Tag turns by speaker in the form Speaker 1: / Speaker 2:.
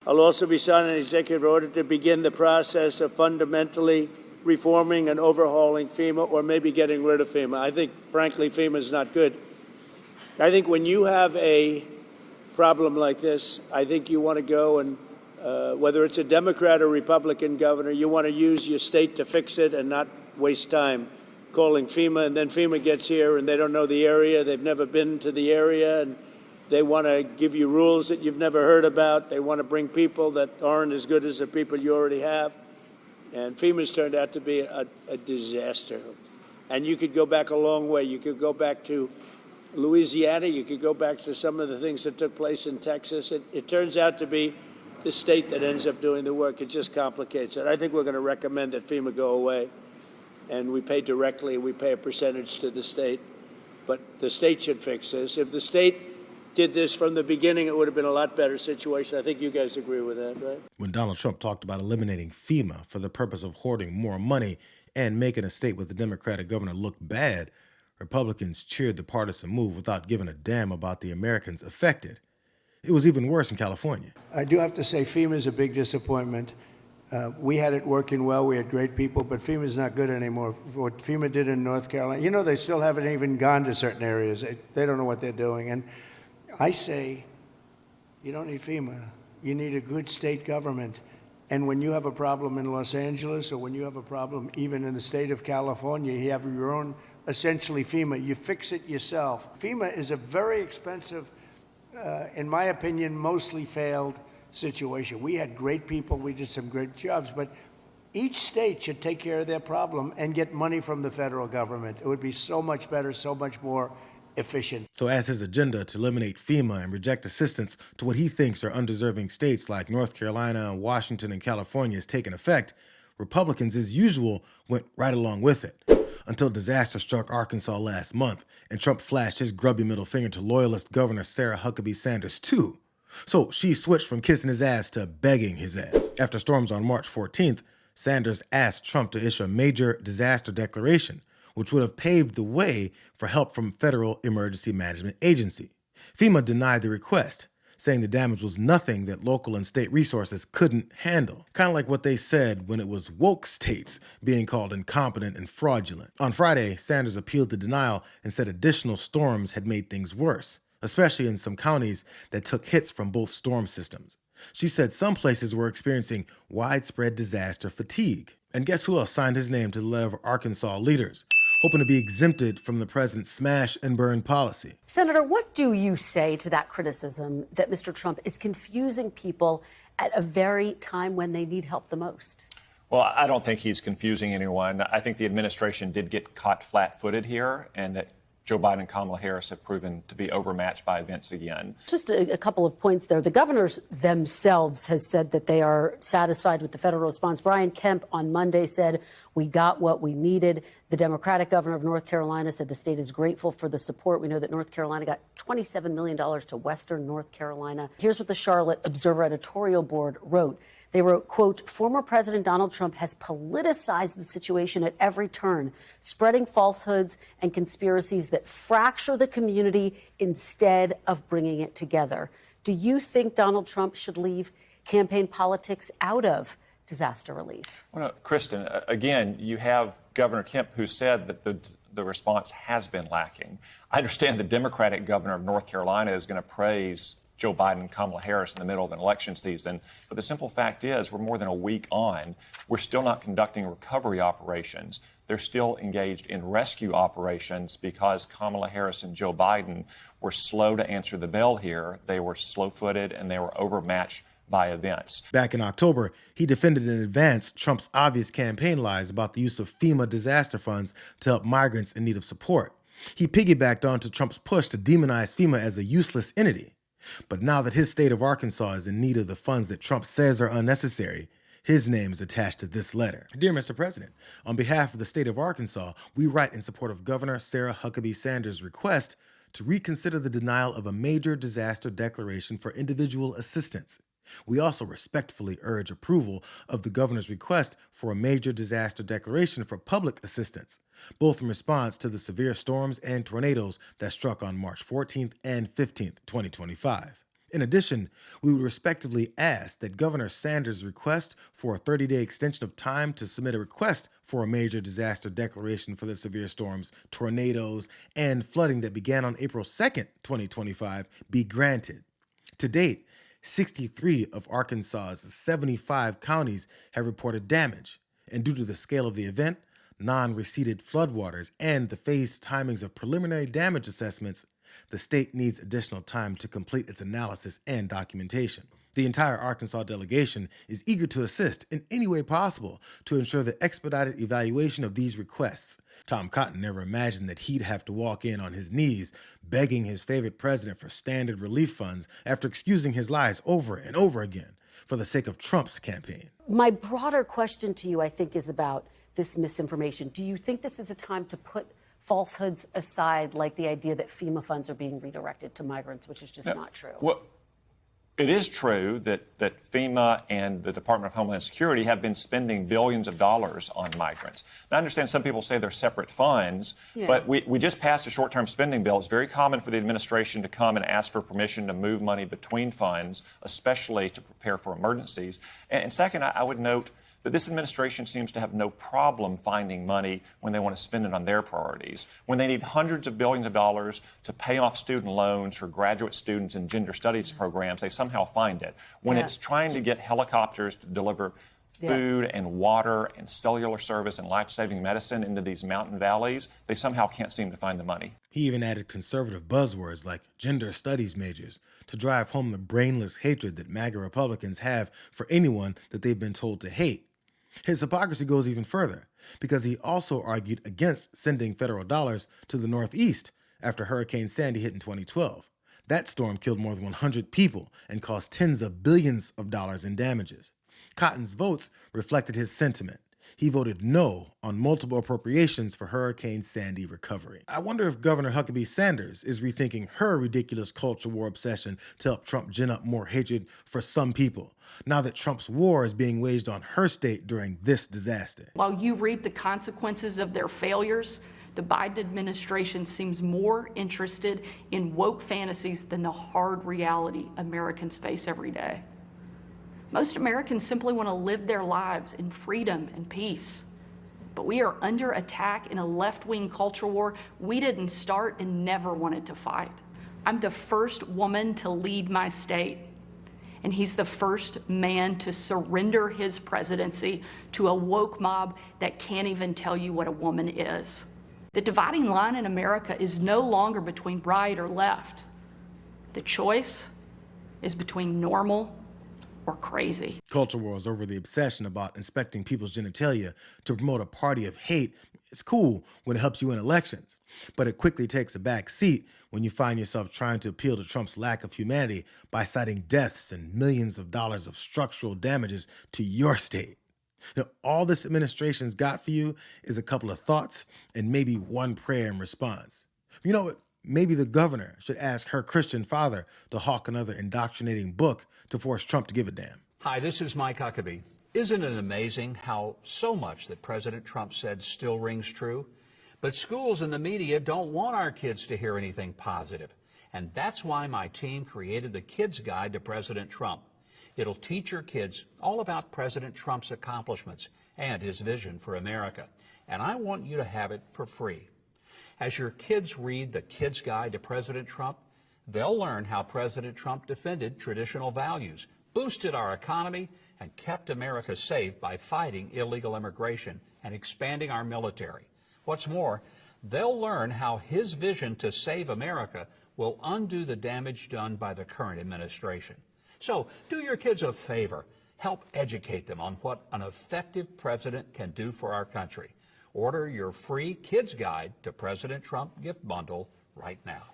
Speaker 1: I'll also be signing an executive order to begin the process of fundamentally reforming and overhauling FEMA, or maybe getting rid of FEMA. I think, frankly, FEMA is not good. I think when you have a problem like this, I think you want to go and, whether it's a Democrat or Republican governor, you want to use your state to fix it and not waste time calling FEMA. And then FEMA gets here and they don't know the area. They've never been to the area, and they want to give you rules that you've never heard about. They want to bring people that aren't as good as the people you already have. And FEMA's turned out to be a disaster. And you could go back a long way. You could go back to Louisiana. You could go back to some of the things that took place in Texas. It turns out to be the state that ends up doing the work. It just complicates it. I think we're going to recommend that FEMA go away, and we pay directly. We pay a percentage to the state. But the state should fix this. If the state did this from the beginning, it would have been a lot better situation. I think you guys agree with that, right?
Speaker 2: When Donald Trump talked about eliminating FEMA for the purpose of hoarding more money and making a state with a Democratic governor look bad, Republicans cheered the partisan move without giving a damn about the Americans affected. It was even worse in California.
Speaker 3: I do have to say FEMA is a big disappointment. We had it working well. We had great people, but FEMA is not good anymore. What FEMA did in North Carolina, they still haven't even gone to certain areas. They don't know what they're doing. And I say, you don't need FEMA. You need a good state government. And when you have a problem in Los Angeles, or when you have a problem even in the state of California, you have your own, essentially FEMA. You fix it yourself. FEMA is a very expensive, in my opinion, mostly failed situation. We had great people. We did some great jobs. But each state should take care of their problem and get money from the federal government. It would be so much better, so much more efficient.
Speaker 2: So as his agenda to eliminate FEMA and reject assistance to what he thinks are undeserving states like North Carolina, Washington, and California is taking effect, Republicans, as usual, went right along with it. Until disaster struck Arkansas last month, and Trump flashed his grubby middle finger to loyalist Governor Sarah Huckabee Sanders, too. So she switched from kissing his ass to begging his ass. After storms on March 14th, Sanders asked Trump to issue a major disaster declaration, which would have paved the way for help from Federal Emergency Management Agency. FEMA denied the request, saying the damage was nothing that local and state resources couldn't handle. Kind of like what they said when it was woke states being called incompetent and fraudulent. On Friday, Sanders appealed the denial and said additional storms had made things worse, especially in some counties that took hits from both storm systems. She said some places were experiencing widespread disaster fatigue. And guess who else signed his name to the letter of Arkansas leaders, hoping to be exempted from the president's smash and burn policy?
Speaker 4: Senator, what do you say to that criticism that Mr. Trump is confusing people at a very time when they need help the most?
Speaker 5: Well, I don't think he's confusing anyone. I think the administration did get caught flat-footed here, and that Joe Biden and Kamala Harris have proven to be overmatched by events again.
Speaker 4: Just a couple of points there. The governors themselves has said that they are satisfied with the federal response. Brian Kemp on Monday said, we got what we needed. The Democratic governor of North Carolina said the state is grateful for the support. We know that North Carolina got $27 million to Western North Carolina. Here's what the Charlotte Observer editorial board wrote. They wrote, quote, former President Donald Trump has politicized the situation at every turn, spreading falsehoods and conspiracies that fracture the community instead of bringing it together. Do you think Donald Trump should leave campaign politics out of disaster relief?
Speaker 5: Well, no, Kristen, again, you have Governor Kemp who said that the response has been lacking. I understand the Democratic governor of North Carolina is going to praise Joe Biden and Kamala Harris in the middle of an election season. But the simple fact is we're more than a week on. We're still not conducting recovery operations. They're still engaged in rescue operations because Kamala Harris and Joe Biden were slow to answer the bell here. They were slow-footed and they were overmatched by events.
Speaker 2: Back in October, he defended in advance Trump's obvious campaign lies about the use of FEMA disaster funds to help migrants in need of support. He piggybacked onto Trump's push to demonize FEMA as a useless entity. But now that his state of Arkansas is in need of the funds that Trump says are unnecessary, his name is attached to this letter. Dear Mr. President, on behalf of the state of Arkansas, we write in support of Governor Sarah Huckabee Sanders' request to reconsider the denial of a major disaster declaration for individual assistance. We also respectfully urge approval of the governor's request for a major disaster declaration for public assistance, both in response to the severe storms and tornadoes that struck on March 14th and 15th, 2025. In addition, we would respectively ask that Governor Sanders' request for a 30-day extension of time to submit a request for a major disaster declaration for the severe storms, tornadoes, and flooding that began on April 2nd, 2025, be granted. To date, 63 of Arkansas's 75 counties have reported damage, and due to the scale of the event, non-receded floodwaters, and the phased timings of preliminary damage assessments, the state needs additional time to complete its analysis and documentation. The entire Arkansas delegation is eager to assist in any way possible to ensure the expedited evaluation of these requests. Tom Cotton never imagined that he'd have to walk in on his knees begging his favorite president for standard relief funds after excusing his lies over and over again for the sake of Trump's campaign.
Speaker 4: My broader question to you, I think, is about this misinformation. Do you think this is a time to put falsehoods aside, like the idea that FEMA funds are being redirected to migrants, which is just not true?
Speaker 5: Well, it is true that FEMA and the Department of Homeland Security have been spending billions of dollars on migrants. Now, I understand some people say they're separate funds, but we just passed a short-term spending bill. It's very common for the administration to come and ask for permission to move money between funds, especially to prepare for emergencies. And second, I would note that this administration seems to have no problem finding money when they want to spend it on their priorities. When they need hundreds of billions of dollars to pay off student loans for graduate students in gender studies programs, they somehow find it. When it's trying to get helicopters to deliver food and water and cellular service and life-saving medicine into these mountain valleys, they somehow can't seem to find the money.
Speaker 2: He even added conservative buzzwords like gender studies majors to drive home the brainless hatred that MAGA Republicans have for anyone that they've been told to hate. His hypocrisy goes even further, because he also argued against sending federal dollars to the Northeast after Hurricane Sandy hit in 2012. That storm killed more than 100 people and caused tens of billions of dollars in damages. Cotton's votes reflected his sentiment. He voted no on multiple appropriations for Hurricane Sandy recovery. I wonder if Governor Huckabee Sanders is rethinking her ridiculous culture war obsession to help Trump gin up more hatred for some people, now that Trump's war is being waged on her state during this disaster.
Speaker 6: While you reap the consequences of their failures, the Biden administration seems more interested in woke fantasies than the hard reality Americans face every day. Most Americans simply want to live their lives in freedom and peace. But we are under attack in a left-wing culture war we didn't start and never wanted to fight. I'm the first woman to lead my state, and he's the first man to surrender his presidency to a woke mob that can't even tell you what a woman is. The dividing line in America is no longer between right or left. The choice is between normal or crazy.
Speaker 2: Culture wars over the obsession about inspecting people's genitalia to promote a party of hate. It's cool when it helps you win elections, but it quickly takes a back seat when you find yourself trying to appeal to Trump's lack of humanity by citing deaths and millions of dollars of structural damages to your state. Now, all this administration's got for you is a couple of thoughts and maybe one prayer in response. You know what? Maybe the governor should ask her Christian father to hawk another indoctrinating book to force Trump to give a damn.
Speaker 7: Hi, this is Mike Huckabee. Isn't it amazing how so much that President Trump said still rings true? But schools and the media don't want our kids to hear anything positive. And that's why my team created the Kids Guide to President Trump. It'll teach your kids all about President Trump's accomplishments and his vision for America. And I want you to have it for free. As your kids read the Kids Guide to President Trump, they'll learn how President Trump defended traditional values, boosted our economy, and kept America safe by fighting illegal immigration and expanding our military. What's more, they'll learn how his vision to save America will undo the damage done by the current administration. So do your kids a favor. Help educate them on what an effective president can do for our country. Order your free Kids Guide to President Trump gift bundle right now.